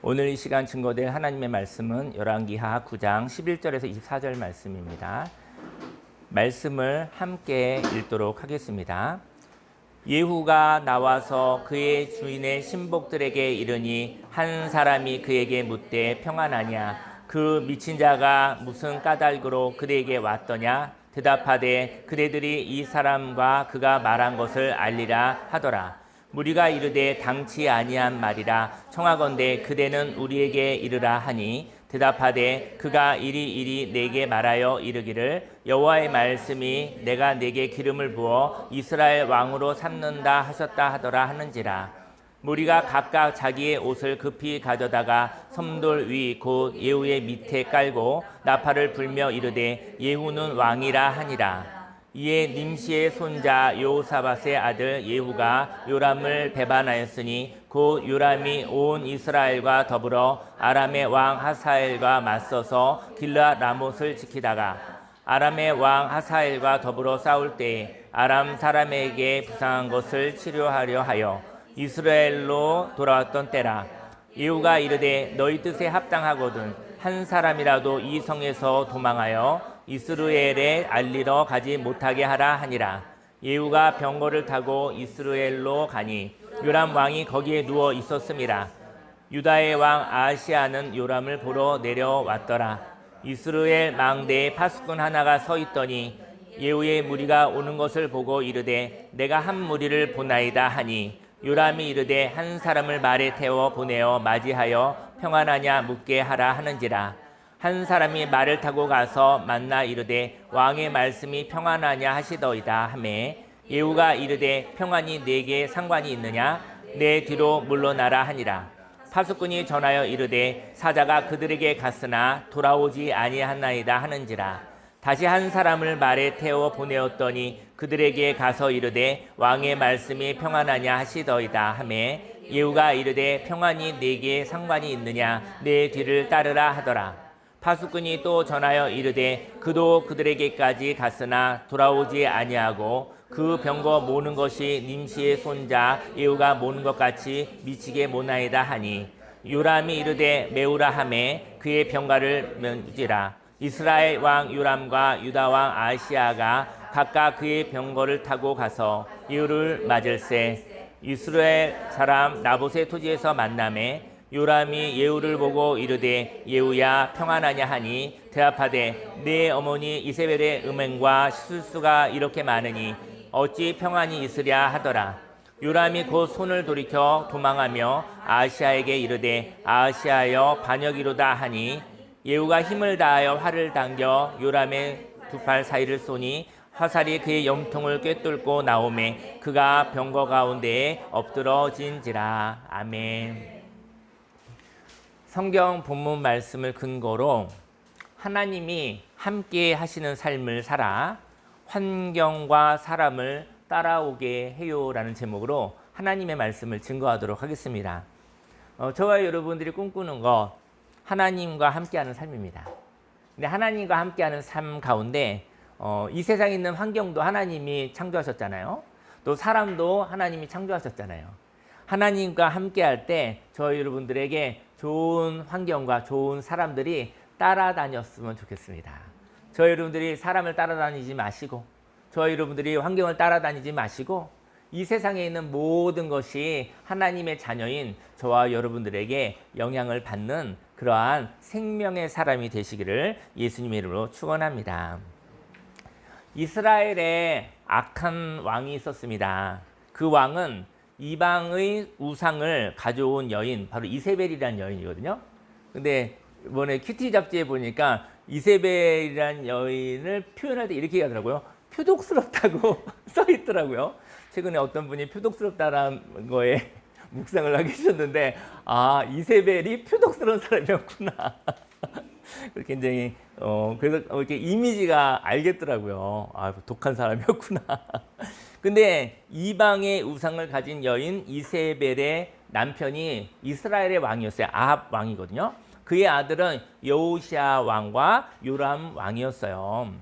오늘 이 시간 증거될 하나님의 말씀은 열왕기하 9장 11절에서 24절 말씀입니다. 말씀을 함께 읽도록 하겠습니다. 예후가 나와서 그의 주인의 신복들에게 이르니 한 사람이 그에게 묻되 평안하냐? 그 미친 자가 무슨 까닭으로 그에게 왔더냐? 대답하되 그대들이 이 사람과 그가 말한 것을 알리라 하더라. 무리가 이르되 당치 아니한 말이라. 청하건대 그대는 우리에게 이르라 하니 대답하되 그가 이리 내게 말하여 이르기를 여호와의 말씀이 내가 내게 기름을 부어 이스라엘 왕으로 삼는다 하셨다 하더라 하는지라. 무리가 각각 자기의 옷을 급히 가져다가 섬돌 위 곧 예후의 밑에 깔고 나팔을 불며 이르되 예후는 왕이라 하니라. 이에 nim시의 손자 여호사밧의 아들 예후가 요람을 배반하였으니 곧 요람이 온 이스라엘과 더불어 아람의 왕 하사엘과 맞서서 길르앗 라못을 지키다가 아람의 왕 하사엘과 더불어 싸울 때에 아람 사람에게 부상한 것을 치료하려 하여 이스라엘로 돌아왔던 때라. 예후가 이르되 너희 뜻에 합당하거든 한 사람이라도 이 성에서 도망하여 이스라엘에 알리러 가지 못하게 하라 하니라. 예후가 병거를 타고 이스라엘로 가니 요람 왕이 거기에 누워 있었음이라. 유다의 왕 아하시아는 요람을 보러 내려왔더라. 이스라엘 망대에 파수꾼 하나가 서 있더니 예후의 무리가 오는 것을 보고 이르되 내가 한 무리를 보나이다 하니 요람이 이르되 한 사람을 말에 태워 보내어 맞이하여 평안하냐 묻게 하라 하는지라. 한 사람이 말을 타고 가서 만나 이르되 왕의 말씀이 평안하냐 하시더이다 하매 예후가 이르되 평안이 내게 상관이 있느냐? 내 뒤로 물러나라 하니라. 파수꾼이 전하여 이르되 사자가 그들에게 갔으나 돌아오지 아니하나이다 하는지라. 다시 한 사람을 말에 태워 보내었더니 그들에게 가서 이르되 왕의 말씀이 평안하냐 하시더이다 하매 예후가 이르되 평안이 내게 상관이 있느냐? 내 뒤를 따르라 하더라. 파수꾼이 또 전하여 이르되 그도 그들에게까지 갔으나 돌아오지 아니하고 그 병거 모는 것이 nim시의 손자 예후가 모는 것 같이 미치게 모나이다 하니 요람이 이르되 메우라 하매 그의 병가를 면지라. 이스라엘 왕 요람과 유다 왕 아하시아가 각각 그의 병거를 타고 가서 예후를 맞을세. 이스라엘 사람 나봇의 토지에서 만나매 요람이 예후를 보고 이르되 예후야 평안하냐 하니 대답하되 내 어머니 이세벨의 음행과 실수가 이렇게 많으니 어찌 평안이 있으랴 하더라. 요람이 곧 손을 돌이켜 도망하며 아하시아에게 이르되 아하시아여 반역이로다 하니 예후가 힘을 다하여 활을 당겨 요람의 두 팔 사이를 쏘니 화살이 그의 염통을 꿰뚫고 나오매 그가 병거 가운데에 엎드러진지라. 아멘. 성경 본문 말씀을 근거로 하나님이 함께 하시는 삶을 살아 환경과 사람을 따라오게 해요라는 제목으로 하나님의 말씀을 증거하도록 하겠습니다. 저와 여러분들이 꿈꾸는 것 하나님과 함께하는 삶입니다. 근데 하나님과 함께하는 삶 가운데 이 세상에 있는 환경도 하나님이 창조하셨잖아요. 또 사람도 하나님이 창조하셨잖아요. 하나님과 함께할 때 저희 여러분들에게 좋은 환경과 좋은 사람들이 따라다녔으면 좋겠습니다. 저희 여러분들이 사람을 따라다니지 마시고 저희 여러분들이 환경을 따라다니지 마시고 이 세상에 있는 모든 것이 하나님의 자녀인 저와 여러분들에게 영향을 받는 그러한 생명의 사람이 되시기를 예수님의 이름으로 축원합니다. 이스라엘에 악한 왕이 있었습니다. 그 왕은 이방의 우상을 가져온 여인, 바로 이세벨이라는 여인이거든요. 근데 이번에 큐티 잡지에 보니까 이세벨이라는 여인을 표현할 때 이렇게 하더라고요. 표독스럽다고 써 있더라고요. 최근에 어떤 분이 표독스럽다는 거에 묵상을 하게 하셨는데 아, 이세벨이 표독스러운 사람이었구나. 굉장히 그래서 이렇게 이미지가 알겠더라고요. 아, 독한 사람이었구나. 근데 이방의 우상을 가진 여인 이세벨의 남편이 이스라엘의 왕이었어요. 아합 왕이거든요. 그의 아들은 여호시아 왕과 요람 왕이었어요.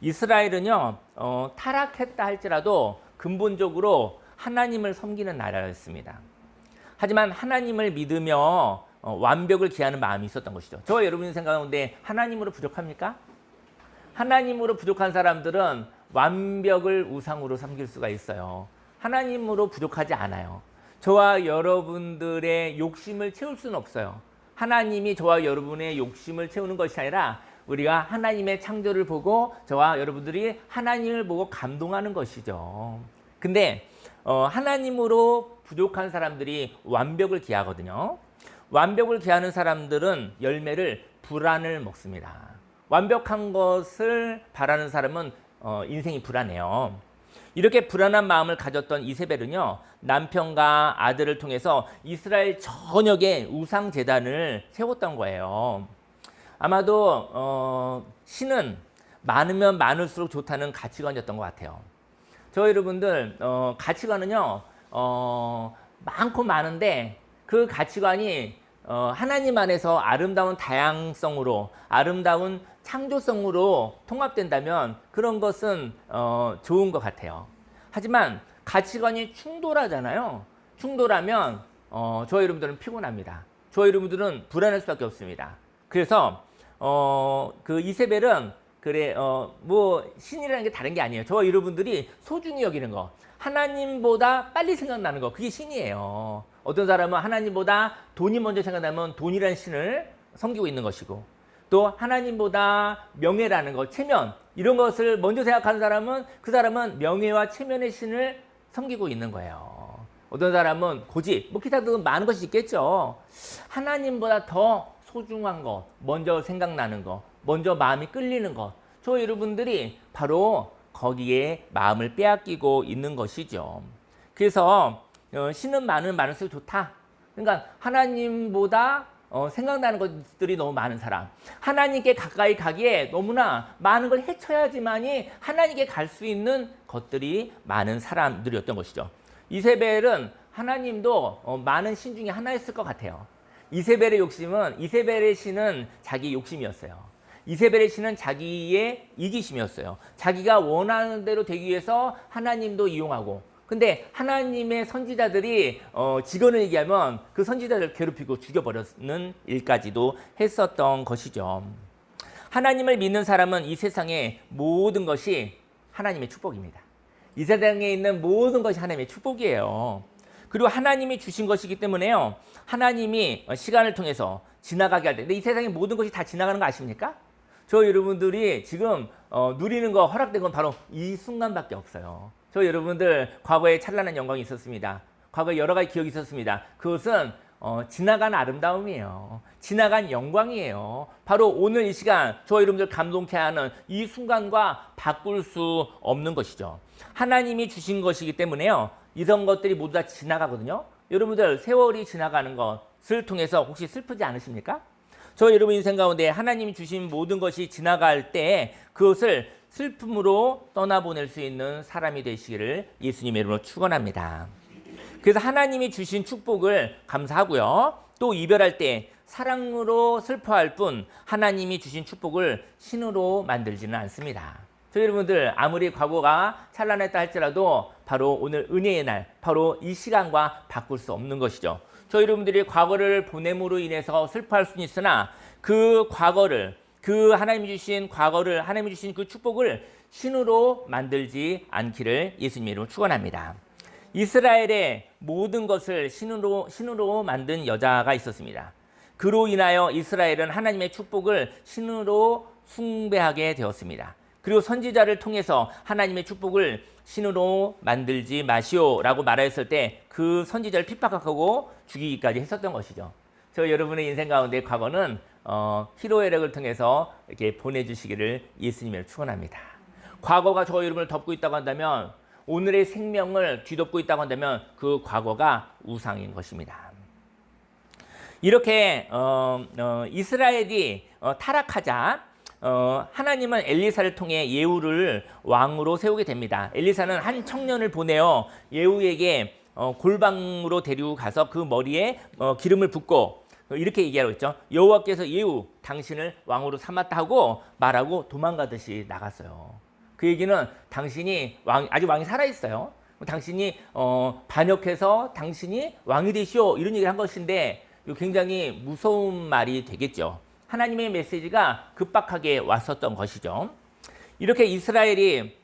이스라엘은요 타락했다 할지라도 근본적으로 하나님을 섬기는 나라였습니다. 하지만 하나님을 믿으며 완벽을 기하는 마음이 있었던 것이죠. 저와 여러분이 생각하는데 하나님으로 부족합니까? 하나님으로 부족한 사람들은 완벽을 우상으로 삼길 수가 있어요. 하나님으로 부족하지 않아요. 저와 여러분들의 욕심을 채울 수는 없어요. 하나님이 저와 여러분의 욕심을 채우는 것이 아니라 우리가 하나님의 창조를 보고 저와 여러분들이 하나님을 보고 감동하는 것이죠. 근데 하나님으로 부족한 사람들이 완벽을 기하거든요. 완벽을 기하는 사람들은 열매를 불안을 먹습니다. 완벽한 것을 바라는 사람은 인생이 불안해요. 이렇게 불안한 마음을 가졌던 이세벨은요, 남편과 아들을 통해서 이스라엘 전역에 우상 제단을 세웠던 거예요. 아마도 신은 많으면 많을수록 좋다는 가치관이었던 것 같아요. 저 여러분들 가치관은요 많고 많은데 그 가치관이 하나님 안에서 아름다운 다양성으로, 아름다운 창조성으로 통합된다면 그런 것은 좋은 것 같아요. 하지만 가치관이 충돌하잖아요. 충돌하면 저 여러분들은 피곤합니다. 저 여러분들은 불안할 수밖에 없습니다. 그래서 그 이세벨은 뭐 신이라는 게 다른 게 아니에요. 저와 여러분들이 소중히 여기는 거, 하나님보다 빨리 생각나는 거, 그게 신이에요. 어떤 사람은 하나님보다 돈이 먼저 생각나면 돈이라는 신을 섬기고 있는 것이고, 또 하나님보다 명예라는 것, 체면, 이런 것을 먼저 생각하는 사람은 그 사람은 명예와 체면의 신을 섬기고 있는 거예요. 어떤 사람은 고집, 뭐 기타 등 많은 것이 있겠죠. 하나님보다 더 소중한 것, 먼저 생각나는 것, 먼저 마음이 끌리는 것, 저 여러분들이 바로 거기에 마음을 빼앗기고 있는 것이죠. 그래서 신은 많을수록 좋다. 그러니까 하나님보다 생각나는 것들이 너무 많은 사람, 하나님께 가까이 가기에 너무나 많은 걸 헤쳐야지만이 하나님께 갈 수 있는 것들이 많은 사람들이었던 것이죠. 이세벨은 하나님도 많은 신 중에 하나였을 것 같아요. 이세벨의 신은 자기 욕심이었어요. 이세벨의 신은 자기의 이기심이었어요. 자기가 원하는 대로 되기 위해서 하나님도 이용하고, 근데 하나님의 선지자들이 직언을 얘기하면 그 선지자들을 괴롭히고 죽여버리는 일까지도 했었던 것이죠. 하나님을 믿는 사람은 이 세상의 모든 것이 하나님의 축복입니다. 이 세상에 있는 모든 것이 하나님의 축복이에요. 그리고 하나님이 주신 것이기 때문에요, 하나님이 시간을 통해서 지나가게 할 때, 근데 이 세상의 모든 것이 다 지나가는 거 아십니까? 저 여러분들이 지금 누리는 거, 허락된 건 바로 이 순간밖에 없어요. 저 여러분들 과거에 찬란한 영광이 있었습니다. 과거에 여러 가지 기억이 있었습니다. 그것은 지나간 아름다움이에요. 지나간 영광이에요. 바로 오늘 이 시간 저 여러분들 감동케 하는 이 순간과 바꿀 수 없는 것이죠. 하나님이 주신 것이기 때문에요, 이런 것들이 모두 다 지나가거든요. 여러분들 세월이 지나가는 것을 통해서 혹시 슬프지 않으십니까? 저 여러분 인생 가운데 하나님이 주신 모든 것이 지나갈 때 그것을 슬픔으로 떠나보낼 수 있는 사람이 되시기를 예수님의 이름으로 축원합니다. 그래서 하나님이 주신 축복을 감사하고요, 또 이별할 때 사랑으로 슬퍼할 뿐 하나님이 주신 축복을 신으로 만들지는 않습니다. 저 여러분들 아무리 과거가 찬란했다 할지라도 바로 오늘 은혜의 날, 바로 이 시간과 바꿀 수 없는 것이죠. 저 여러분들이 과거를 보냄으로 인해서 슬퍼할 수는 있으나 그 과거를, 그 하나님이 주신 과거를, 하나님이 주신 그 축복을 신으로 만들지 않기를 예수님의 이름으로 축원합니다. 이스라엘의 모든 것을 신으로 만든 여자가 있었습니다. 그로 인하여 이스라엘은 하나님의 축복을 신으로 숭배하게 되었습니다. 그리고 선지자를 통해서 하나님의 축복을 신으로 만들지 마시오라고 말하였을 때 그 선지자를 핍박하고 죽이기까지 했었던 것이죠. 저 여러분의 인생 가운데 과거는 희로애락을 통해서 이렇게 보내주시기를 예수님을 축원합니다. 과거가 저 여러분을 덮고 있다고 한다면, 오늘의 생명을 뒤덮고 있다고 한다면 그 과거가 우상인 것입니다. 이렇게 이스라엘이 타락하자 하나님은 엘리사를 통해 예후를 왕으로 세우게 됩니다. 엘리사는 한 청년을 보내어 예후에게 골방으로 데리고 가서 그 머리에 기름을 붓고 이렇게 얘기하고 있죠. 여호와께서 예후 당신을 왕으로 삼았다 하고 말하고 도망가듯이 나갔어요. 그 얘기는 당신이 아직 왕이 살아있어요. 당신이 반역해서 당신이 왕이 되시오, 이런 얘기를 한 것인데, 이거 굉장히 무서운 말이 되겠죠. 하나님의 메시지가 급박하게 왔었던 것이죠. 이렇게 이스라엘이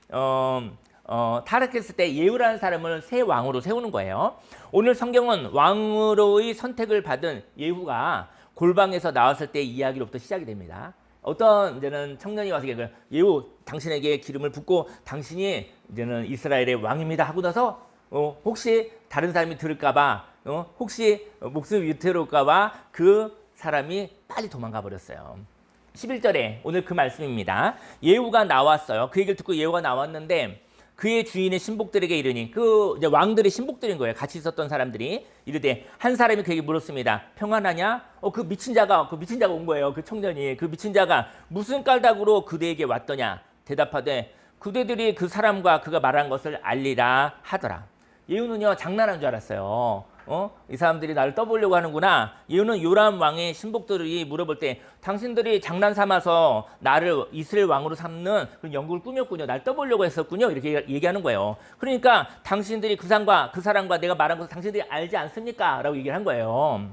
타락했을 때 예후라는 사람을 새 왕으로 세우는 거예요. 오늘 성경은 왕으로의 선택을 받은 예후가 골방에서 나왔을 때 이야기로부터 시작이 됩니다. 어떤 이제는 청년이 와서 예후 당신에게 기름을 붓고 당신이 이제는 이스라엘의 왕입니다 하고 나서 혹시 다른 사람이 들을까봐 혹시 목숨이 위태로울까봐 그 사람이 빨리 도망가 버렸어요. 11절에 오늘 그 말씀입니다. 예후가 나왔어요. 그 얘기를 듣고 예후가 나왔는데 그의 주인의 신복들에게 이르니 그 이제 왕들의 신복들인 거예요. 같이 있었던 사람들이 이르되 한 사람이 그에게 물었습니다. 평안하냐? 그 미친 자가 온 거예요. 그 청년이 그 미친 자가 무슨 깔닥으로 그대에게 왔더냐? 대답하되 그대들이 그 사람과 그가 말한 것을 알리라 하더라. 예후는요 장난한 줄 알았어요. 이 사람들이 나를 떠보려고 하는구나. 예후는 요람 왕의 신복들이 물어볼 때 당신들이 장난 삼아서 나를 이스라엘 왕으로 삼는 그런 연구를 꾸몄군요. 날 떠보려고 했었군요. 이렇게 얘기하는 거예요. 그러니까 당신들이 그 사람과 내가 말한 것을 당신들이 알지 않습니까? 라고 얘기를 한 거예요.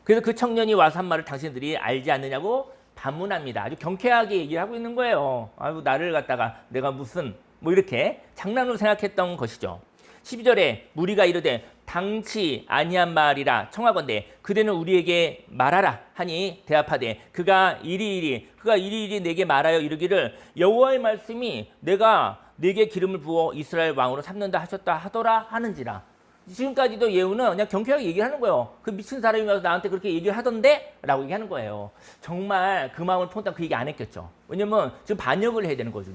그래서 그 청년이 와서 한 말을 당신들이 알지 않느냐고 반문합니다. 아주 경쾌하게 얘기를 하고 있는 거예요. 아이고 나를 갖다가 내가 무슨 이렇게 장난으로 생각했던 것이죠. 12절에 무리가 이르되 당치 아니한 말이라 청하건대 그대는 우리에게 말하라 하니 대답하되 그가 이리이리 내게 말하여 이르기를 여호와의 말씀이 내가 네게 기름을 부어 이스라엘 왕으로 삼는다 하셨다 하더라 하는지라. 지금까지도 예후는 그냥 경쾌하게 얘기하는 거예요. 그 미친 사람이 와서 나한테 그렇게 얘기를 하던데? 라고 얘기하는 거예요. 정말 그 마음을 품었다면 그 얘기 안 했겠죠. 왜냐면 지금 반역을 해야 되는 거죠.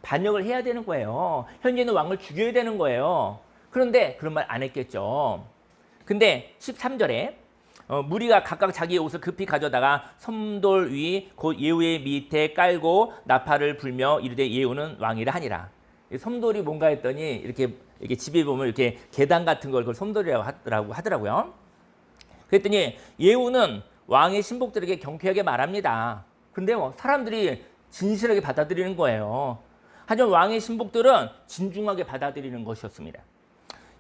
반역을 해야 되는 거예요. 현재 있는 왕을 죽여야 되는 거예요. 그런데 그런 말 안 했겠죠. 근데 13절에 무리가 각각 자기의 옷을 급히 가져다가 섬돌 위 곧 예후의 밑에 깔고 나팔을 불며 이르되 예후는 왕이라 하니라. 섬돌이 뭔가 했더니 이렇게 집에 보면 이렇게 계단 같은 걸 그걸 섬돌이라고 하더라고요. 그랬더니 예후는 왕의 신복들에게 경쾌하게 말합니다. 근데 사람들이 진실하게 받아들이는 거예요. 하지만 왕의 신복들은 진중하게 받아들이는 것이었습니다.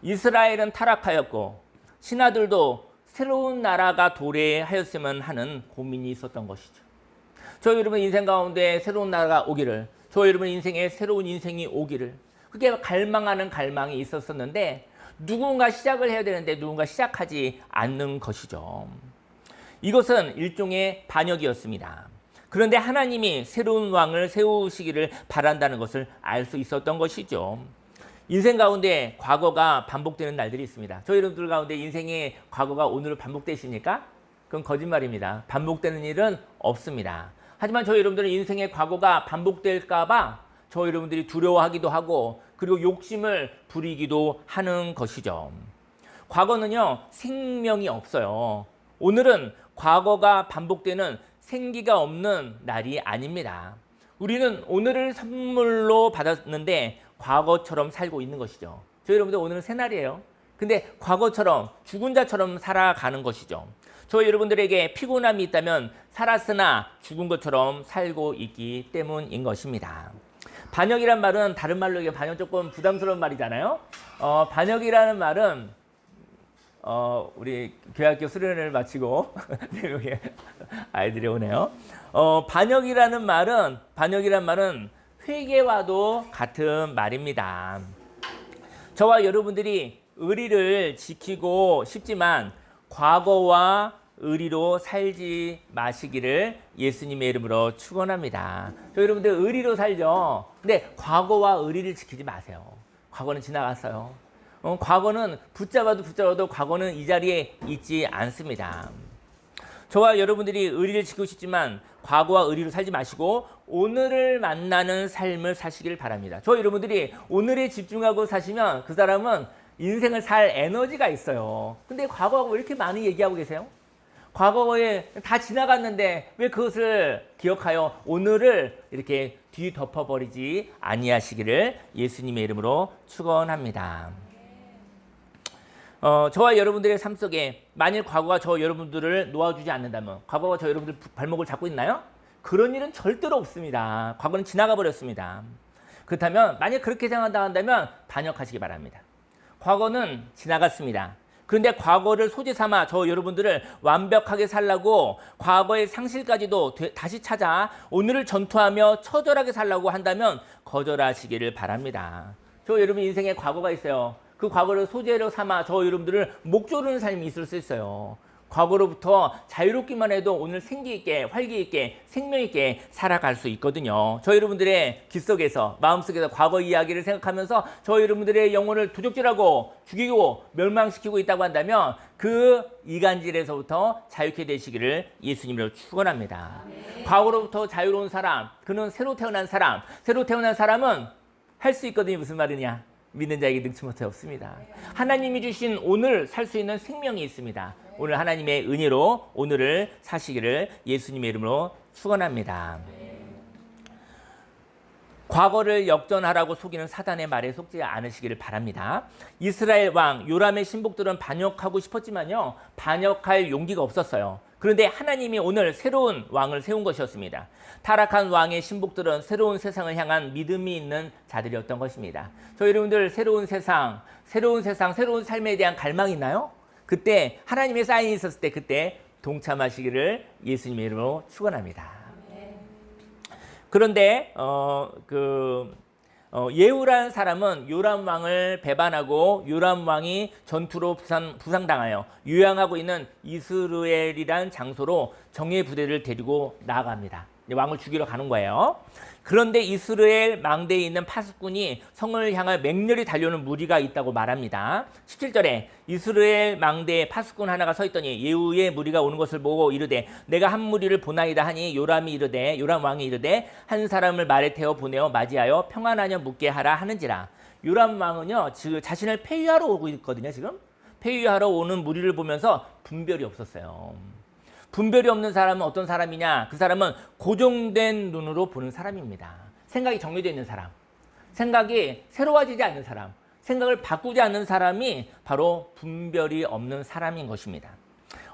이스라엘은 타락하였고 신하들도 새로운 나라가 도래하였으면 하는 고민이 있었던 것이죠. 저희 여러분 인생 가운데 새로운 나라가 오기를, 저희 여러분 인생에 새로운 인생이 오기를 그게 갈망하는 갈망이 있었었는데 누군가 시작을 해야 되는데 누군가 시작하지 않는 것이죠. 이것은 일종의 반역이었습니다. 그런데 하나님이 새로운 왕을 세우시기를 바란다는 것을 알 수 있었던 것이죠. 인생 가운데 과거가 반복되는 날들이 있습니다. 저희 여러분들 가운데 인생의 과거가 오늘 반복되십니까? 그건 거짓말입니다. 반복되는 일은 없습니다. 하지만 저희 여러분들은 인생의 과거가 반복될까 봐 저희 여러분들이 두려워하기도 하고 그리고 욕심을 부리기도 하는 것이죠. 과거는요 생명이 없어요. 오늘은 과거가 반복되는 생기가 없는 날이 아닙니다. 우리는 오늘을 선물로 받았는데 과거처럼 살고 있는 것이죠. 저희 여러분들 오늘은 새날이에요. 근데 과거처럼 죽은 자처럼 살아가는 것이죠. 저희 여러분들에게 피곤함이 있다면 살았으나 죽은 것처럼 살고 있기 때문인 것입니다. 반역이란 말은 다른 말로 얘기하면 반역 조금 부담스러운 말이잖아요. 반역이라는 말은 우리 교회학교 수련회를 마치고 아이들이 오네요. 반역이라는 말은 회개와도 같은 말입니다. 저와 여러분들이 의리를 지키고 싶지만 과거와 의리로 살지 마시기를 예수님의 이름으로 축원합니다. 저 여러분들 의리로 살죠. 근데 과거와 의리를 지키지 마세요. 과거는 지나갔어요. 과거는 붙잡아도 과거는 이 자리에 있지 않습니다. 저와 여러분들이 의리를 지키고 싶지만 과거와 의리로 살지 마시고 오늘을 만나는 삶을 사시길 바랍니다. 저 여러분들이 오늘에 집중하고 사시면 그 사람은 인생을 살 에너지가 있어요. 근데 과거하고 왜 이렇게 많이 얘기하고 계세요? 과거에 다 지나갔는데 왜 그것을 기억하여 오늘을 이렇게 뒤덮어버리지 아니하시기를 예수님의 이름으로 축원합니다. 저와 여러분들의 삶 속에 만일 과거가 저 여러분들을 놓아주지 않는다면 과거가 저 여러분들 발목을 잡고 있나요? 그런 일은 절대로 없습니다. 과거는 지나가 버렸습니다. 그렇다면 만약 그렇게 생각한다면 반역하시기 바랍니다. 과거는 지나갔습니다. 그런데 과거를 소재 삼아 저 여러분들을 완벽하게 살라고 과거의 상실까지도 다시 찾아 오늘을 전투하며 처절하게 살라고 한다면 거절하시기를 바랍니다. 저 여러분 인생에 과거가 있어요. 그 과거를 소재로 삼아 저 여러분들을 목 조르는 삶이 있을 수 있어요. 과거로부터 자유롭기만 해도 오늘 생기 있게 활기 있게 생명 있게 살아갈 수 있거든요. 저 여러분들의 귓속에서 마음속에서 과거 이야기를 생각하면서 저 여러분들의 영혼을 도적질하고 죽이고 멸망시키고 있다고 한다면 그 이간질에서부터 자유케 되시기를 예수님으로 축원합니다. 과거로부터 자유로운 사람, 그는 새로 태어난 사람, 새로 태어난 사람은 할 수 있거든요. 무슨 말이냐? 믿는 자에게 능치 못해 없습니다. 하나님이 주신 오늘 살 수 있는 생명이 있습니다. 오늘 하나님의 은혜로 오늘을 사시기를 예수님의 이름으로 축원합니다. 과거를 역전하라고 속이는 사단의 말에 속지 않으시기를 바랍니다. 이스라엘 왕 요람의 신복들은 반역하고 싶었지만요, 반역할 용기가 없었어요. 그런데 하나님이 오늘 새로운 왕을 세운 것이었습니다. 타락한 왕의 신복들은 새로운 세상을 향한 믿음이 있는 자들이었던 것입니다. 저 여러분들 새로운 세상, 새로운 삶에 대한 갈망이 있나요? 그때 하나님의 사인이 있었을 때 그때 동참하시기를 예수님의 이름으로 축원합니다. 그런데 예후라는 사람은 요람 왕을 배반하고 요람 왕이 전투로 부상당하여 요양하고 있는 이스라엘이라는 장소로 정예 부대를 데리고 나아갑니다. 왕을 죽이러 가는 거예요. 그런데 이스라엘 망대에 있는 파수꾼이 성을 향해 맹렬히 달려오는 무리가 있다고 말합니다. 17절에 이스라엘 망대에 파수꾼 하나가 서 있더니 예후의 무리가 오는 것을 보고 이르되 내가 한 무리를 보나이다 하니 요람 왕이 이르되 한 사람을 말에 태워 보내어 맞이하여 평안하냐 묻게 하라 하는지라. 요람 왕은요 지금 자신을 폐위하러 오고 있거든요. 지금 폐위하러 오는 무리를 보면서 분별이 없었어요. 분별이 없는 사람은 어떤 사람이냐? 그 사람은 고정된 눈으로 보는 사람입니다. 생각이 정해져 있는 사람, 생각이 새로워지지 않는 사람, 생각을 바꾸지 않는 사람이 바로 분별이 없는 사람인 것입니다.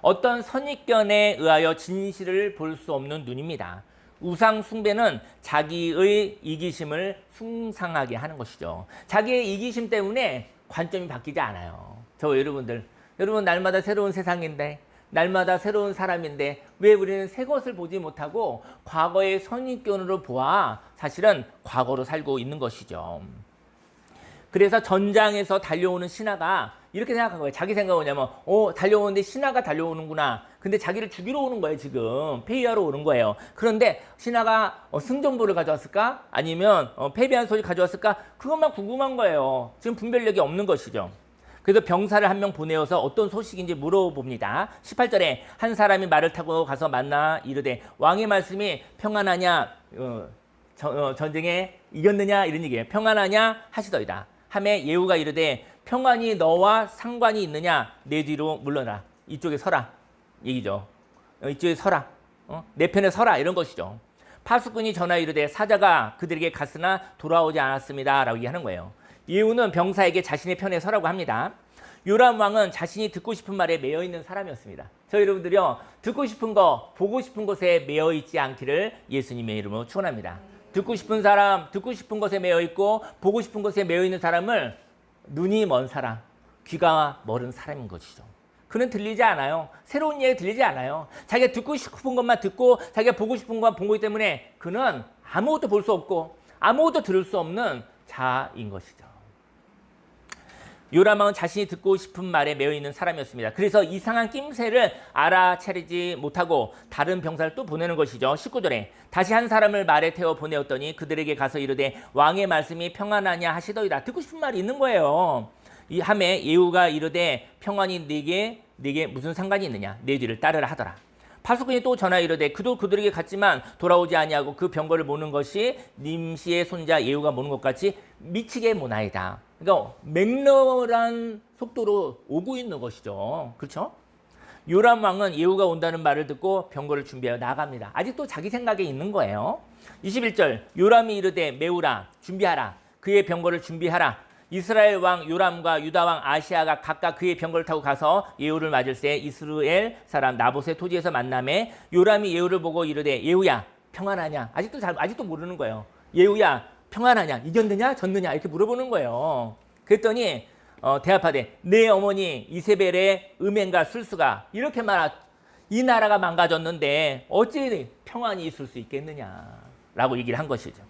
어떤 선입견에 의하여 진실을 볼 수 없는 눈입니다. 우상 숭배는 자기의 이기심을 숭상하게 하는 것이죠. 자기의 이기심 때문에 관점이 바뀌지 않아요. 여러분 날마다 새로운 세상인데 날마다 새로운 사람인데 왜 우리는 새 것을 보지 못하고 과거의 선입견으로 보아 사실은 과거로 살고 있는 것이죠. 그래서 전장에서 달려오는 신하가 이렇게 생각한 거예요. 자기 생각은 뭐냐면 달려오는데 신하가 달려오는구나. 근데 자기를 죽이러 오는 거예요. 지금 폐위하러 오는 거예요. 그런데 신하가 승전보를 가져왔을까? 아니면 패배한 소리 가져왔을까? 그것만 궁금한 거예요. 지금 분별력이 없는 것이죠. 그래서 병사를 한 명 보내어서 어떤 소식인지 물어봅니다. 18절에 한 사람이 말을 타고 가서 만나 이르되 왕의 말씀이 평안하냐 전쟁에 이겼느냐 이런 얘기예요. 평안하냐 하시더이다. 하매 예후가 이르되 평안이 너와 상관이 있느냐 내 뒤로 물러나 이쪽에 서라 얘기죠. 이쪽에 서라 내 편에 서라 이런 것이죠. 파수꾼이 전하 이르되 사자가 그들에게 갔으나 돌아오지 않았습니다 라고 얘기하는 거예요. 예후는 병사에게 자신의 편에 서라고 합니다. 요람 왕은 자신이 듣고 싶은 말에 매여 있는 사람이었습니다. 여러분들이요 듣고 싶은 거, 보고 싶은 것에 매여 있지 않기를 예수님의 이름으로 축원합니다. 듣고 싶은 사람, 듣고 싶은 것에 매여 있고 보고 싶은 것에 매여 있는 사람을 눈이 먼 사람, 귀가 멀은 사람인 것이죠. 그는 들리지 않아요. 새로운 이야기 들리지 않아요. 자기가 듣고 싶은 것만 듣고 자기가 보고 싶은 것만 본 거기 때문에 그는 아무것도 볼 수 없고 아무것도 들을 수 없는 자인 것이죠. 요람 왕은 자신이 듣고 싶은 말에 매여 있는 사람이었습니다. 그래서 이상한 낌새를 알아차리지 못하고 다른 병사를 또 보내는 것이죠. 19절에 다시 한 사람을 말에 태워 보내었더니 그들에게 가서 이르되 왕의 말씀이 평안하냐 하시더이다. 듣고 싶은 말이 있는 거예요. 이 함에 예후가 이르되 평안이 네게 무슨 상관이 있느냐 내 뒤를 따르라 하더라. 파수꾼이 또 전하 이르되 그도 그들에게 갔지만 돌아오지 아니하고 그 병거를 모는 것이 님시의 손자 예후가 모는 것 같이 미치게 모나이다. 그러니까 맹렬한 속도로 오고 있는 것이죠. 그렇죠? 요람 왕은 예후가 온다는 말을 듣고 병거를 준비하여 나갑니다. 아직도 자기 생각에 있는 거예요. 21절 요람이 이르되 메우라 준비하라 그의 병거를 준비하라. 이스라엘 왕 요람과 유다 왕 아시아가 각각 그의 병거를 타고 가서 예후를 맞을새 이스라엘 사람 나봇의 토지에서 만나매 요람이 예후를 보고 이르되 예후야 평안하냐? 아직도 모르는 거예요. 예후야 평안하냐? 이겼느냐? 졌느냐? 이렇게 물어보는 거예요. 그랬더니 대합하되 내 어머니 이세벨의 음행과 술수가 이렇게 말하 이 나라가 망가졌는데 어찌 평안이 있을 수 있겠느냐라고 얘기를 한 것이죠.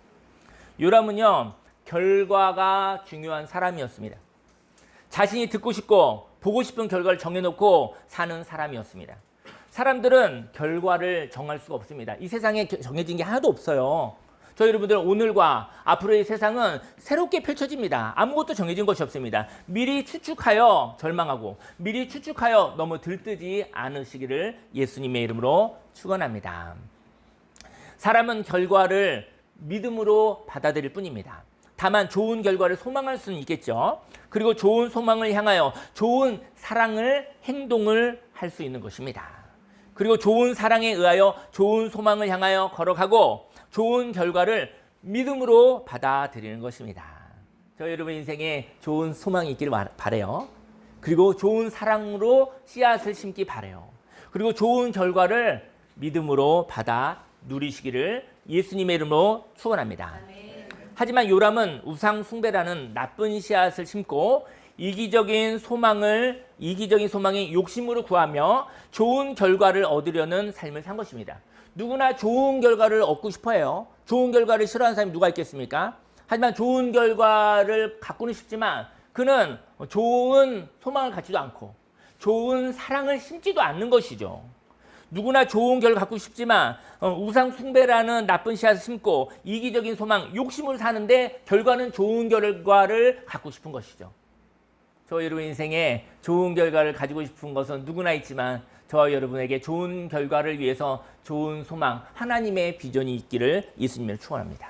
요람은요 결과가 중요한 사람이었습니다. 자신이 듣고 싶고 보고 싶은 결과를 정해놓고 사는 사람이었습니다. 사람들은 결과를 정할 수가 없습니다. 이 세상에 정해진 게 하나도 없어요. 저 여러분들 오늘과 앞으로의 세상은 새롭게 펼쳐집니다. 아무것도 정해진 것이 없습니다. 미리 추측하여 절망하고 미리 추측하여 너무 들뜨지 않으시기를 예수님의 이름으로 축원합니다. 사람은 결과를 믿음으로 받아들일 뿐입니다. 다만 좋은 결과를 소망할 수는 있겠죠. 그리고 좋은 소망을 향하여 좋은 사랑을 행동을 할 수 있는 것입니다. 그리고 좋은 사랑에 의하여 좋은 소망을 향하여 걸어가고 좋은 결과를 믿음으로 받아들이는 것입니다. 저 여러분 인생에 좋은 소망이 있기를 바라요. 그리고 좋은 사랑으로 씨앗을 심기 바라요. 그리고 좋은 결과를 믿음으로 받아 누리시기를 예수님의 이름으로 축원합니다. 하지만 요람은 우상 숭배라는 나쁜 씨앗을 심고 이기적인 소망에 욕심으로 구하며 좋은 결과를 얻으려는 삶을 산 것입니다. 누구나 좋은 결과를 얻고 싶어해요. 좋은 결과를 싫어하는 사람이 누가 있겠습니까? 하지만 좋은 결과를 갖고는 싶지만 그는 좋은 소망을 갖지도 않고 좋은 사랑을 심지도 않는 것이죠. 누구나 좋은 결과를 갖고 싶지만 우상 숭배라는 나쁜 씨앗을 심고 이기적인 소망, 욕심을 사는데 결과는 좋은 결과를 갖고 싶은 것이죠. 저 여러분 인생에 좋은 결과를 가지고 싶은 것은 누구나 있지만 저와 여러분에게 좋은 결과를 위해서 좋은 소망, 하나님의 비전이 있기를 예수님을 축원합니다.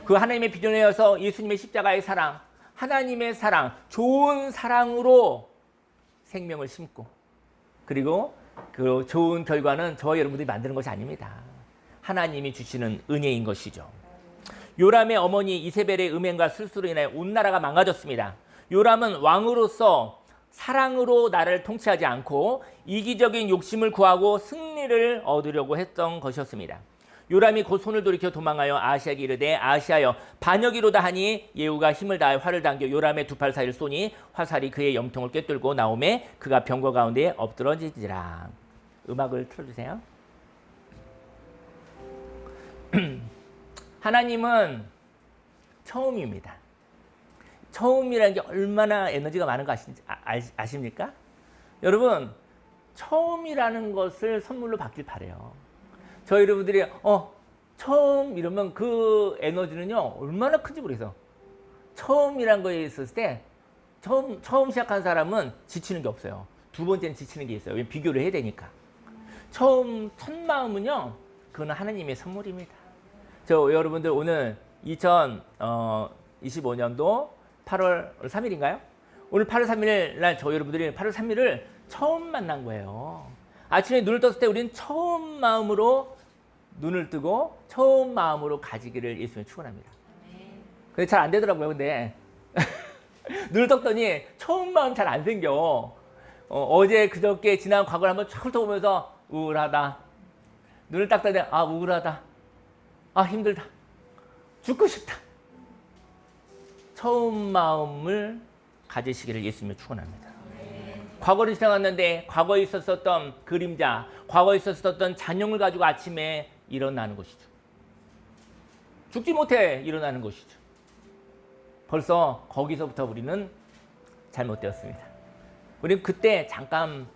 그 하나님의 비전에서 예수님의 십자가의 사랑, 하나님의 사랑, 좋은 사랑으로 생명을 심고 그리고 그 좋은 결과는 저와 여러분들이 만드는 것이 아닙니다. 하나님이 주시는 은혜인 것이죠. 요람의 어머니 이세벨의 음행과 술수로 인하여 온 나라가 망가졌습니다. 요람은 왕으로서 사랑으로 나라를 통치하지 않고 이기적인 욕심을 구하고 승리를 얻으려고 했던 것이었습니다. 요람이 곧 손을 돌이켜 도망하여 아하시아에게 이르되 아하시아여 반역이로다 하니 예후가 힘을 다하여 활을 당겨 요람의 두 팔 사이를 쏘니 화살이 그의 염통을 꿰뚫고 나오매 그가 병거 가운데에 엎드러지지라. 음악을 틀어주세요. 하나님은 처음입니다. 처음이라는 게 얼마나 에너지가 많은 거 아십니까? 여러분 처음이라는 것을 선물로 받길 바래요. 저 여러분들이 처음 이러면 그 에너지는요 얼마나 큰지 모르겠어요. 처음이란 거에 있었을 때 처음 시작한 사람은 지치는 게 없어요. 두 번째는 지치는 게 있어요. 비교를 해야 되니까. 첫 마음은요 그거는 하나님의 선물입니다. 저 여러분들 오늘 2025년도 8월 3일인가요? 오늘 8월 3일 날 저 여러분들이 8월 3일을 처음 만난 거예요. 아침에 눈을 떴을 때 우리는 처음 마음으로 눈을 뜨고 처음 마음으로 가지기를 예수님이 축원합니다. 근데 잘 안 되더라고요. 근데 눈을 떴더니 처음 마음 잘 안 생겨. 어제 그저께 지난 과거를 한번 쫙 훑어보면서 우울하다. 눈을 딱 뜨니 우울하다. 힘들다. 죽고 싶다. 처음 마음을 가지시기를 예수님이 축원합니다. 과거를 지나갔는데 과거에 있었던 그림자, 과거에 있었던 잔용을 가지고 아침에 일어나는 것이죠. 죽지 못해 일어나는 것이죠. 벌써 거기서부터 우리는 잘못되었습니다. 우리는 그때 잠깐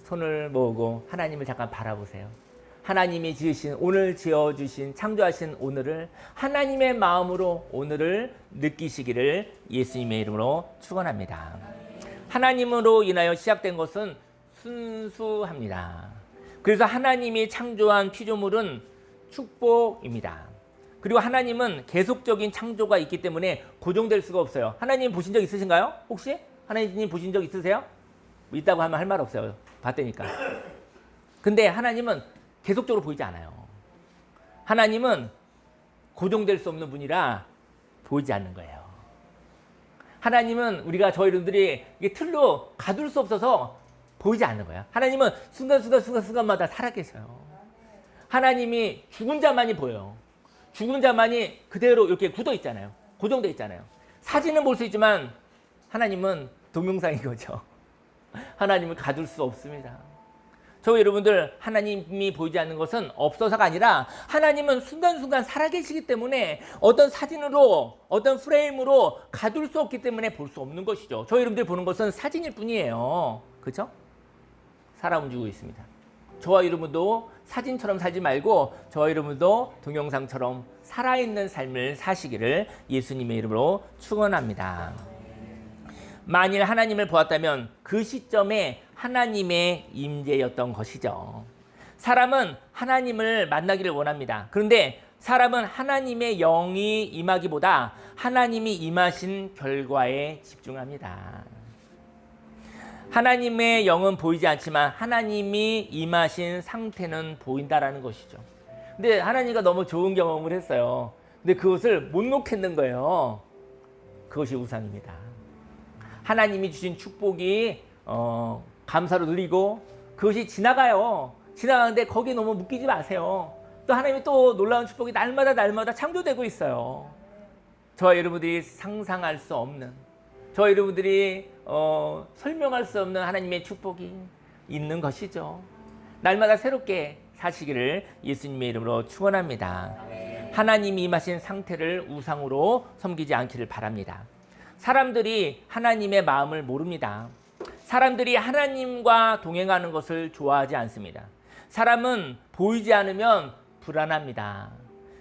손을 모으고 하나님을 잠깐 바라보세요. 하나님이 지으신 오늘 지어주신 창조하신 오늘을 하나님의 마음으로 오늘을 느끼시기를 예수님의 이름으로 축원합니다. 하나님으로 인하여 시작된 것은 순수합니다. 그래서 하나님이 창조한 피조물은 축복입니다. 그리고 하나님은 계속적인 창조가 있기 때문에 고정될 수가 없어요. 하나님 보신 적 있으신가요? 혹시? 하나님 보신 적 있으세요? 있다고 하면 할 말 없어요. 봤다니까. 근데 하나님은 계속적으로 보이지 않아요. 하나님은 고정될 수 없는 분이라 보이지 않는 거예요. 하나님은 우리가 저희들이 틀로 가둘 수 없어서 보이지 않는 거야. 하나님은 순간마다 살아계셔요. 하나님이 죽은 자만이 보여요. 죽은 자만이 그대로 이렇게 굳어 있잖아요. 고정되어 있잖아요. 사진은 볼 수 있지만 하나님은 동영상인 거죠. 하나님을 가둘 수 없습니다. 저 여러분들 하나님이 보이지 않는 것은 없어서가 아니라 하나님은 순간순간 살아계시기 때문에 어떤 사진으로 어떤 프레임으로 가둘 수 없기 때문에 볼 수 없는 것이죠. 저 여러분들 보는 것은 사진일 뿐이에요. 그렇죠? 살아 움직이고 있습니다. 저와 여러분도 사진처럼 살지 말고 저와 여러분도 동영상처럼 살아있는 삶을 사시기를 예수님의 이름으로 축원합니다. 만일 하나님을 보았다면 그 시점에 하나님의 임재였던 것이죠. 사람은 하나님을 만나기를 원합니다. 그런데 사람은 하나님의 영이 임하기보다 하나님이 임하신 결과에 집중합니다. 하나님의 영은 보이지 않지만 하나님이 임하신 상태는 보인다라는 것이죠. 근데 하나님과 너무 좋은 경험을 했어요. 근데 그것을 못 놓겠는 거예요. 그것이 우상입니다. 하나님이 주신 축복이 감사로 누리고 그것이 지나가요. 지나가는데 거기에 너무 묶이지 마세요. 또 하나님이 또 놀라운 축복이 날마다 창조되고 있어요. 저와 여러분들이 상상할 수 없는, 저와 여러분들이 설명할 수 없는 하나님의 축복이 있는 것이죠. 날마다 새롭게 사시기를 예수님의 이름으로 축원합니다. 하나님이 임하신 상태를 우상으로 섬기지 않기를 바랍니다. 사람들이 하나님의 마음을 모릅니다. 사람들이 하나님과 동행하는 것을 좋아하지 않습니다. 사람은 보이지 않으면 불안합니다.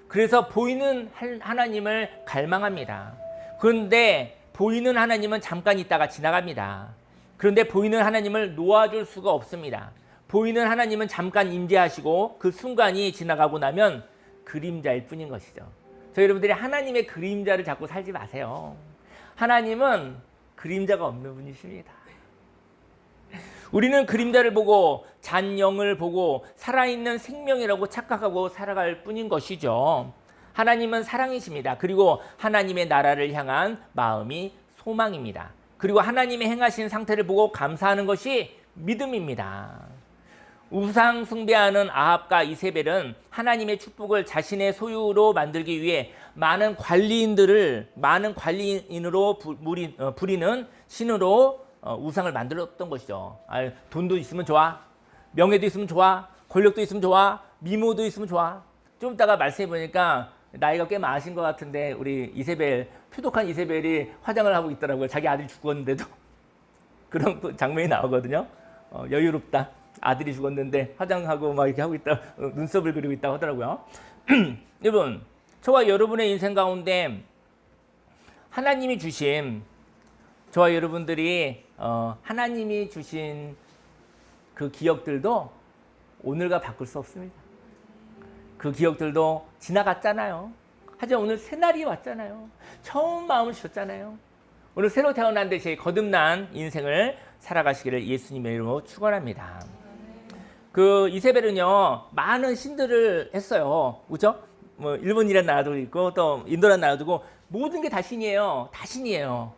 그래서 보이는 하나님을 갈망합니다. 그런데 보이는 하나님은 잠깐 있다가 지나갑니다. 그런데 보이는 하나님을 놓아줄 수가 없습니다. 보이는 하나님은 잠깐 임재하시고 그 순간이 지나가고 나면 그림자일 뿐인 것이죠. 저희 여러분들이 하나님의 그림자를 잡고 살지 마세요. 하나님은 그림자가 없는 분이십니다. 우리는 그림자를 보고 잔영을 보고 살아있는 생명이라고 착각하고 살아갈 뿐인 것이죠. 하나님은 사랑이십니다. 그리고 하나님의 나라를 향한 마음이 소망입니다. 그리고 하나님의 행하신 상태를 보고 감사하는 것이 믿음입니다. 우상 숭배하는 아합과 이세벨은 하나님의 축복을 자신의 소유로 만들기 위해 많은 관리인으로 부리는 신으로 우상을 만들었던 것이죠. 돈도 있으면 좋아, 명예도 있으면 좋아, 권력도 있으면 좋아, 미모도 있으면 좋아. 좀 이따가 말씀해 보니까 나이가 꽤 많으신 것 같은데 우리 이세벨, 표독한 이세벨이 화장을 하고 있더라고요. 자기 아들이 죽었는데도. 그런 장면이 나오거든요. 여유롭다. 아들이 죽었는데 화장하고 막 이렇게 하고 있다, 눈썹을 그리고 있다고 하더라고요. 여러분, 저와 여러분의 인생 가운데 하나님이 주신, 저와 여러분들이 하나님이 주신 그 기억들도 오늘과 바꿀 수 없습니다. 그 기억들도 지나갔잖아요. 하지만 오늘 새날이 왔잖아요. 처음 마음을 주셨잖아요. 오늘 새로 태어난 듯이 거듭난 인생을 살아가시기를 예수님의 이름으로 축원합니다. 그 이세벨은요, 많은 신들을 했어요. 그렇죠? 뭐 일본이라는 나라도 있고 또 인도라는 나라도 있고 모든 게 다 신이에요. 다 신이에요.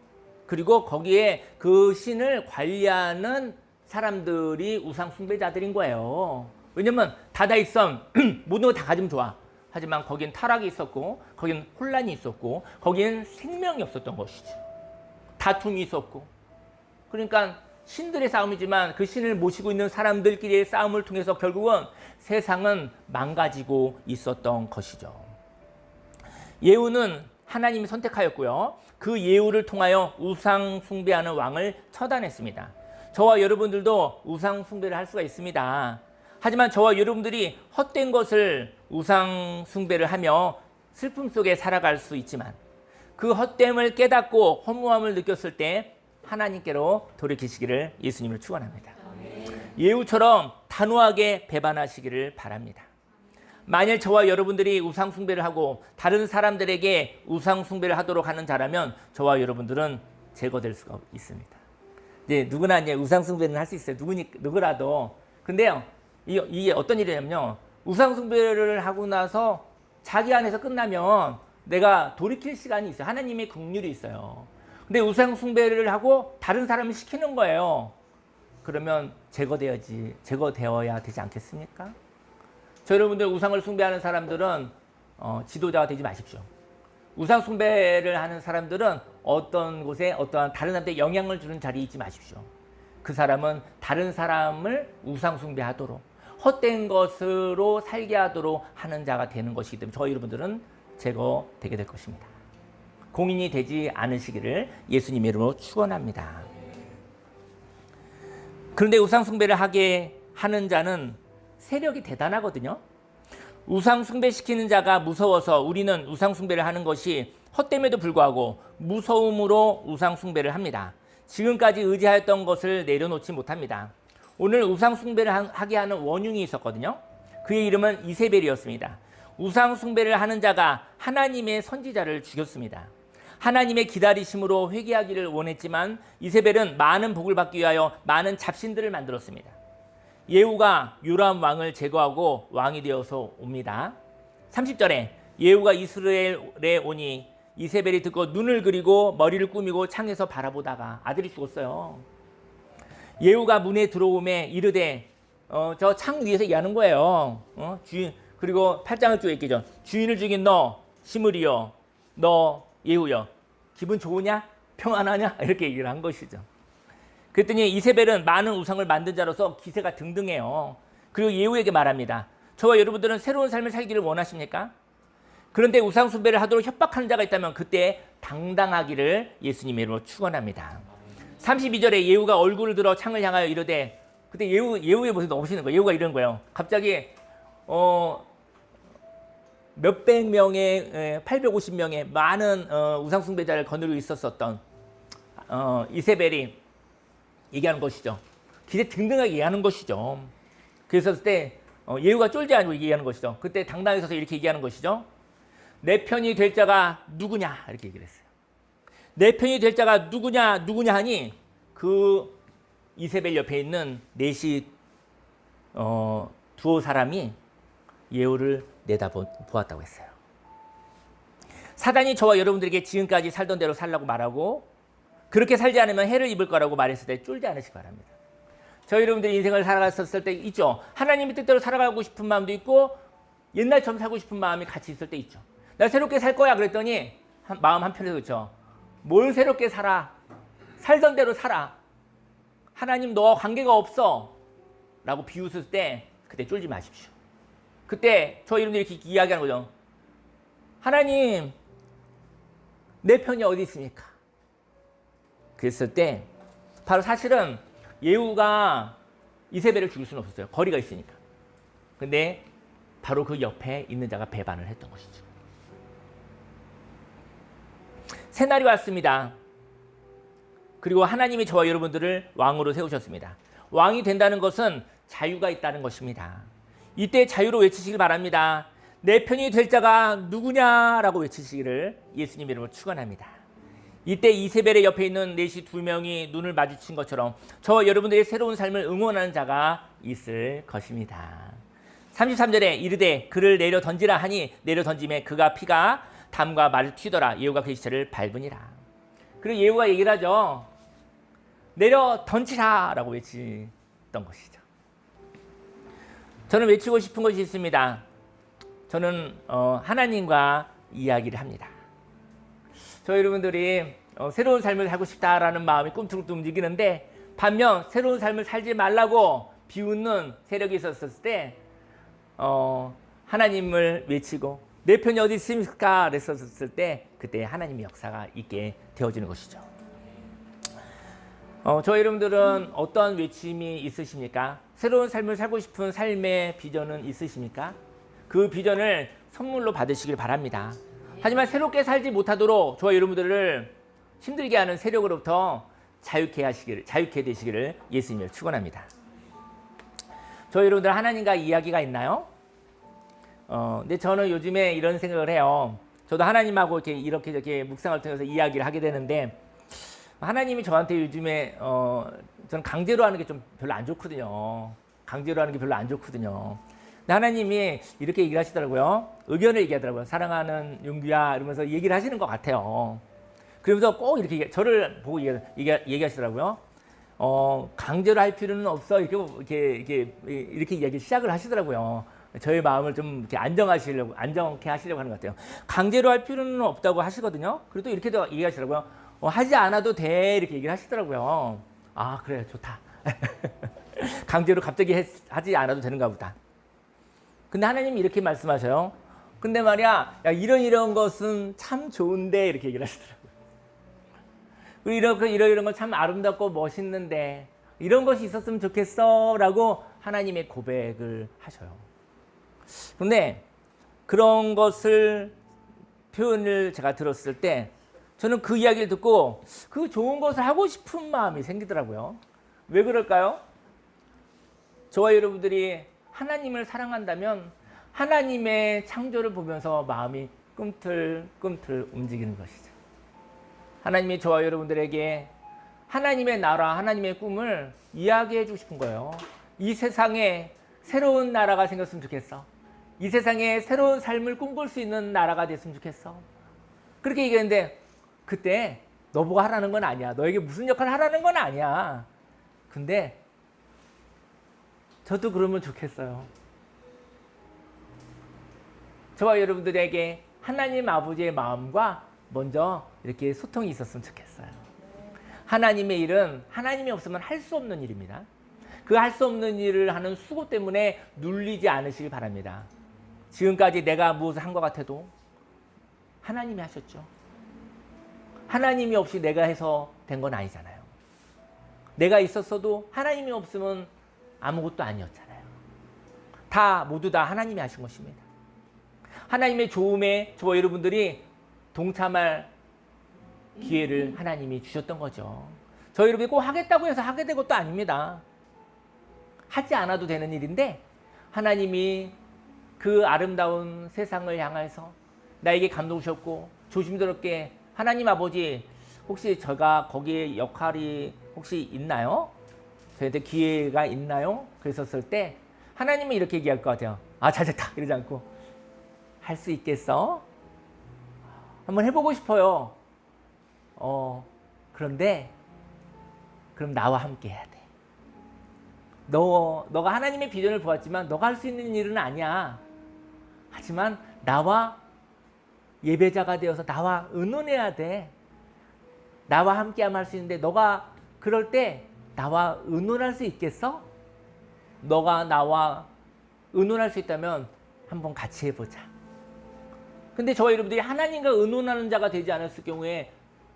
그리고 거기에 그 신을 관리하는 사람들이 우상 숭배자들인 거예요. 왜냐면 다다익선 모든 거 다 가지면 좋아. 하지만 거긴 타락이 있었고 거긴 혼란이 있었고 거긴 생명이 없었던 것이죠. 다툼이 있었고. 그러니까 신들의 싸움이지만 그 신을 모시고 있는 사람들끼리의 싸움을 통해서 결국은 세상은 망가지고 있었던 것이죠. 예후는 하나님이 선택하였고요. 그 예후를 통하여 우상 숭배하는 왕을 처단했습니다. 저와 여러분들도 우상 숭배를 할 수가 있습니다. 하지만 저와 여러분들이 헛된 것을 우상 숭배를 하며 슬픔 속에 살아갈 수 있지만 그 헛됨을 깨닫고 허무함을 느꼈을 때 하나님께로 돌이키시기를 예수님을 축원합니다. 예후처럼 단호하게 배반하시기를 바랍니다. 만일 저와 여러분들이 우상 숭배를 하고 다른 사람들에게 우상 숭배를 하도록 하는 자라면 저와 여러분들은 제거될 수가 있습니다. 이제 누구나 이제 우상 숭배는 할 수 있어요. 누구라도. 근데요, 이게 어떤 일이냐면요, 우상 숭배를 하고 나서 자기 안에서 끝나면 내가 돌이킬 시간이 있어요. 하나님의 긍휼이 있어요. 근데 우상 숭배를 하고 다른 사람을 시키는 거예요. 그러면 제거되어야 되지 않겠습니까? 저 여러분들 우상을 숭배하는 사람들은 지도자가 되지 마십시오. 우상 숭배를 하는 사람들은 어떤 곳에 어떠한 다른 사람한테 영향을 주는 자리에 있지 마십시오. 그 사람은 다른 사람을 우상 숭배하도록 헛된 것으로 살게 하도록 하는 자가 되는 것이기 때문에 저희 여러분들은 제거되게 될 것입니다. 공인이 되지 않으시기를 예수님의 이름으로 축원합니다. 그런데 우상 숭배를 하게 하는 자는 세력이 대단하거든요. 우상 숭배시키는 자가 무서워서 우리는 우상 숭배를 하는 것이 헛됨에도 불구하고 무서움으로 우상 숭배를 합니다. 지금까지 의지하였던 것을 내려놓지 못합니다. 오늘 우상 숭배를 하게 하는 원흉이 있었거든요. 그의 이름은 이세벨이었습니다. 우상 숭배를 하는 자가 하나님의 선지자를 죽였습니다. 하나님의 기다리심으로 회개하기를 원했지만 이세벨은 많은 복을 받기 위하여 많은 잡신들을 만들었습니다. 예후가 요람 왕을 제거하고 왕이 되어서 옵니다. 30절에 예후가 이스라엘에 오니 이세벨이 듣고 눈을 그리고 머리를 꾸미고 창에서 바라보다가 아들이 죽었어요. 예후가 문에 들어오매 이르되 저 창 위에서 얘기하는 거예요. 주인, 그리고 8장을 쭉 읽기죠. 주인을 죽인 너 시므리여, 너 예후여, 기분 좋으냐? 평안하냐? 이렇게 얘기를 한 것이죠. 그랬더니 이세벨은 많은 우상을 만든 자로서 기세가 등등해요. 그리고 예후에게 말합니다. 저와 여러분들은 새로운 삶을 살기를 원하십니까? 그런데 우상 숭배를 하도록 협박하는 자가 있다면 그때 당당하기를 예수님의 이름으로 축원합니다. 32절에 예후가 얼굴을 들어 창을 향하여 이르되, 그때 예후의 모습이 너무 멋있는 거예요. 예후가 이런 거예요. 갑자기 몇백 명의 850명의 많은 우상 숭배자를 거느리고 있었던 이세벨이 얘기하는 것이죠. 기세 등등하게 얘기하는 것이죠. 그래서 그때 예후가 쫄지 않고 얘기하는 것이죠. 그때 당당히 서서 이렇게 얘기하는 것이죠. 내 편이 될 자가 누구냐 이렇게 얘기를 했어요. 내 편이 될 자가 누구냐 하니 그 이세벨 옆에 있는 넷이 두어 사람이 예후를 내다보았다고 했어요. 사단이 저와 여러분들에게 지금까지 살던 대로 살라고 말하고 그렇게 살지 않으면 해를 입을 거라고 말했을 때 쫄지 않으시기 바랍니다. 저희 여러분들이 인생을 살아갔을 때 있죠. 하나님의 뜻대로 살아가고 싶은 마음도 있고 옛날처럼 살고 싶은 마음이 같이 있을 때 있죠. 나 새롭게 살 거야 그랬더니 마음 한편에서 그렇죠. 뭘 새롭게 살아? 살던 대로 살아. 하나님 너 관계가 없어 라고 비웃을 때 그때 쫄지 마십시오. 그때 저희 여러분들이 이렇게 이야기하는 거죠. 하나님 내 편이 어디 있습니까? 그랬을 때 바로 사실은 예후가 이세벨을 죽일 수는 없었어요. 거리가 있으니까. 근데 바로 그 옆에 있는 자가 배반을 했던 것이죠. 새날이 왔습니다. 그리고 하나님이 저와 여러분들을 왕으로 세우셨습니다. 왕이 된다는 것은 자유가 있다는 것입니다. 이때 자유로 외치시길 바랍니다. 내 편이 될 자가 누구냐라고 외치시기를 예수님 이름으로 축원합니다. 이때 이세벨의 옆에 있는 넷이 두 명이 눈을 마주친 것처럼 저와 여러분들의 새로운 삶을 응원하는 자가 있을 것입니다. 33절에 이르되 그를 내려 던지라 하니 내려 던짐에 그가 피가 담과 말을 튀더라. 예후가 그 시체를 밟으니라. 그리고 예후가 얘기를 하죠. 내려 던지라 라고 외치던 것이죠. 저는 외치고 싶은 것이 있습니다. 저는 하나님과 이야기를 합니다. 저희 여러분들이 새로운 삶을 살고 싶다라는 마음이 꿈틀꿈틀 움직이는데 반면 새로운 삶을 살지 말라고 비웃는 세력이 있었을 때 하나님을 외치고 내 편이 어디 있습니까? 그랬었을 때 그때 하나님의 역사가 있게 되어지는 것이죠. 저희 여러분들은 어떤 외침이 있으십니까? 새로운 삶을 살고 싶은 삶의 비전은 있으십니까? 그 비전을 선물로 받으시길 바랍니다. 하지만 새롭게 살지 못하도록 저와 여러분들을 힘들게 하는 세력으로부터 자유케 되시기를 예수님을 축원합니다. 저희 여러분들 하나님과 이야기가 있나요? 근데 저는 요즘에 이런 생각을 해요. 저도 하나님하고 이렇게 묵상을 통해서 이야기를 하게 되는데 하나님이 저한테 요즘에 저는 강제로 하는 게 좀 별로 안 좋거든요. 강제로 하는 게 별로 안 좋거든요. 근데 하나님이 이렇게 얘기를 하시더라고요. 의견을 얘기하더라고요. 사랑하는 윤규야 이러면서 얘기를 하시는 것 같아요. 그러면서 꼭 이렇게 저를 보고 얘기하시더라고요. 강제로 할 필요는 없어. 이렇게 이야기 시작을 하시더라고요. 저의 마음을 좀 이렇게 안정케 하시려고 하는 것 같아요. 강제로 할 필요는 없다고 하시거든요. 그래도 이렇게도 얘기하시더라고요. 하지 않아도 돼 이렇게 얘기를 하시더라고요. 아 그래 좋다. 강제로 갑자기 하지 않아도 되는가 보다. 근데 하나님이 이렇게 말씀하셔요. 근데 말이야, 야, 이런 것은 참 좋은데 이렇게 얘기를 하시더라고요. 그리고 이런 건 참 아름답고 멋있는데 이런 것이 있었으면 좋겠어라고 하나님의 고백을 하셔요. 그런데 그런 것을 표현을 제가 들었을 때 저는 그 이야기를 듣고 그 좋은 것을 하고 싶은 마음이 생기더라고요. 왜 그럴까요? 저와 여러분들이 하나님을 사랑한다면 하나님의 창조를 보면서 마음이 꿈틀꿈틀 움직이는 것이죠. 하나님이 저와 여러분들에게 하나님의 나라, 하나님의 꿈을 이야기해 주고 싶은 거예요. 이 세상에 새로운 나라가 생겼으면 좋겠어. 이 세상에 새로운 삶을 꿈꿀 수 있는 나라가 됐으면 좋겠어. 그렇게 얘기했는데 그때 너보고 하라는 건 아니야. 너에게 무슨 역할을 하라는 건 아니야. 근데 저도 그러면 좋겠어요. 저와 여러분들에게 하나님 아버지의 마음과 먼저 이렇게 소통이 있었으면 좋겠어요. 하나님의 일은 하나님이 없으면 할 수 없는 일입니다. 그 할 수 없는 일을 하는 수고 때문에 눌리지 않으시길 바랍니다. 지금까지 내가 무엇을 한 것 같아도 하나님이 하셨죠. 하나님이 없이 내가 해서 된 건 아니잖아요. 내가 있었어도 하나님이 없으면 아무것도 아니었잖아요. 모두 다 하나님이 하신 것입니다. 하나님의 좋음에 저와 여러분들이 동참할 기회를 하나님이 주셨던 거죠. 저희 여러분이 꼭 하겠다고 해서 하게 된 것도 아닙니다. 하지 않아도 되는 일인데 하나님이 그 아름다운 세상을 향해서 나에게 감동 주셨고 조심스럽게 하나님 아버지 혹시 제가 거기에 역할이 혹시 있나요? 저한테 기회가 있나요? 그랬었을 때 하나님은 이렇게 얘기할 것 같아요. 아 잘됐다 이러지 않고 할 수 있겠어? 한번 해보고 싶어요. 그런데 그럼 나와 함께 해야 돼. 너가 하나님의 비전을 보았지만 너가 할 수 있는 일은 아니야. 하지만 나와 예배자가 되어서 나와 의논해야 돼. 나와 함께하면 할 수 있는데 너가 그럴 때 나와 의논할 수 있겠어? 너가 나와 의논할 수 있다면 한번 같이 해보자. 근데 저와 여러분들이 하나님과 의논하는 자가 되지 않았을 경우에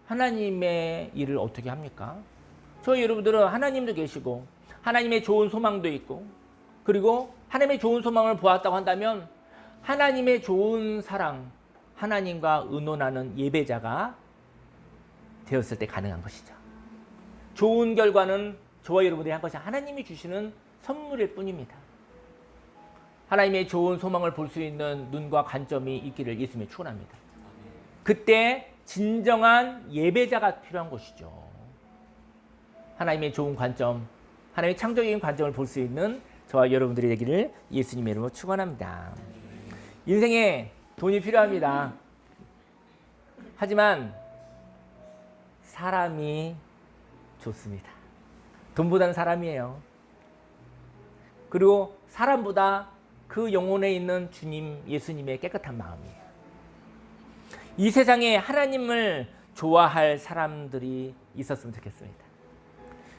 하나님의 일을 어떻게 합니까? 저희 여러분들은 하나님도 계시고 하나님의 좋은 소망도 있고 그리고 하나님의 좋은 소망을 보았다고 한다면 하나님의 좋은 사랑, 하나님과 의논하는 예배자가 되었을 때 가능한 것이죠. 좋은 결과는 저와 여러분들이 한 것이 하나님이 주시는 선물일 뿐입니다. 하나님의 좋은 소망을 볼 수 있는 눈과 관점이 있기를 예수님이 축원합니다. 그때 진정한 예배자가 필요한 것이죠. 하나님의 좋은 관점, 하나님의 창조적인 관점을 볼 수 있는 저와 여러분들이 되기를 예수님의 이름으로 축원합니다. 인생에 돈이 필요합니다. 하지만 사람이 좋습니다. 돈보다는 사람이에요. 그리고 사람보다 그 영혼에 있는 주님 예수님의 깨끗한 마음이에요. 이 세상에 하나님을 좋아할 사람들이 있었으면 좋겠습니다.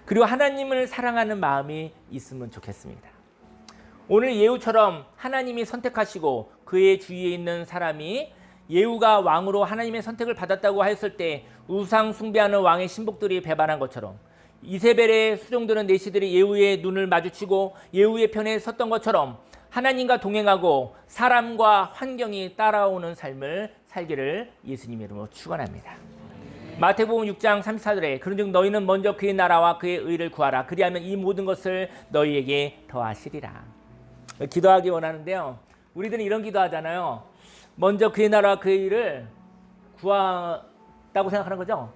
그리고 하나님을 사랑하는 마음이 있으면 좋겠습니다. 오늘 예후처럼 하나님이 선택하시고 그의 주위에 있는 사람이 예후가 왕으로 하나님의 선택을 받았다고 하였을 때 우상 숭배하는 왕의 신복들이 배반한 것처럼 이세벨의 수종드는 내시들이 예후의 눈을 마주치고 예후의 편에 섰던 것처럼 하나님과 동행하고 사람과 환경이 따라오는 삶을 살기를 예수님의 이름으로 축원합니다. 마태복음 6장 34절에 그런즉 너희는 먼저 그의 나라와 그의 의를 구하라. 그리하면 이 모든 것을 너희에게 더하시리라. 기도하기 원하는데요. 우리들은 이런 기도하잖아요. 먼저 그의 나라와 그의 의를 구한다고 생각하는 거죠.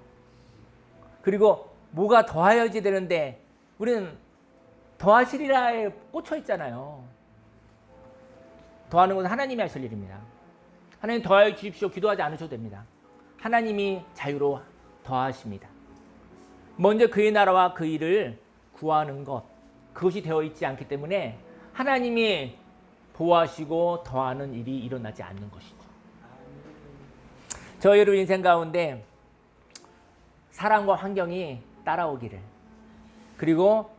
그리고 뭐가 더하여야지 되는데 우리는 더하시리라에 꽂혀 있잖아요. 더하는 것은 하나님이 하실 일입니다. 하나님 더하여 주십시오. 기도하지 않으셔도 됩니다. 하나님이 자유로 더하십니다. 먼저 그의 나라와 그 일을 구하는 것, 그것이 되어 있지 않기 때문에 하나님이 보호하시고 더하는 일이 일어나지 않는 것이죠. 저 여러분 인생 가운데 사랑과 환경이 따라오기를, 그리고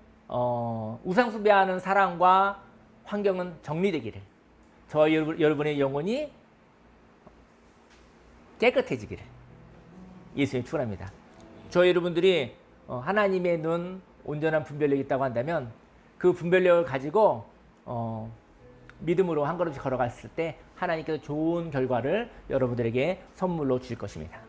우상숭배하는 사랑과 환경은 정리되기를, 저 여러분의 영혼이 깨끗해지기를 예수님 축원합니다. 저 여러분들이 하나님의 눈 온전한 분별력이 있다고 한다면 그 분별력을 가지고 믿음으로 한 걸음씩 걸어갔을 때 하나님께서 좋은 결과를 여러분들에게 선물로 주실 것입니다.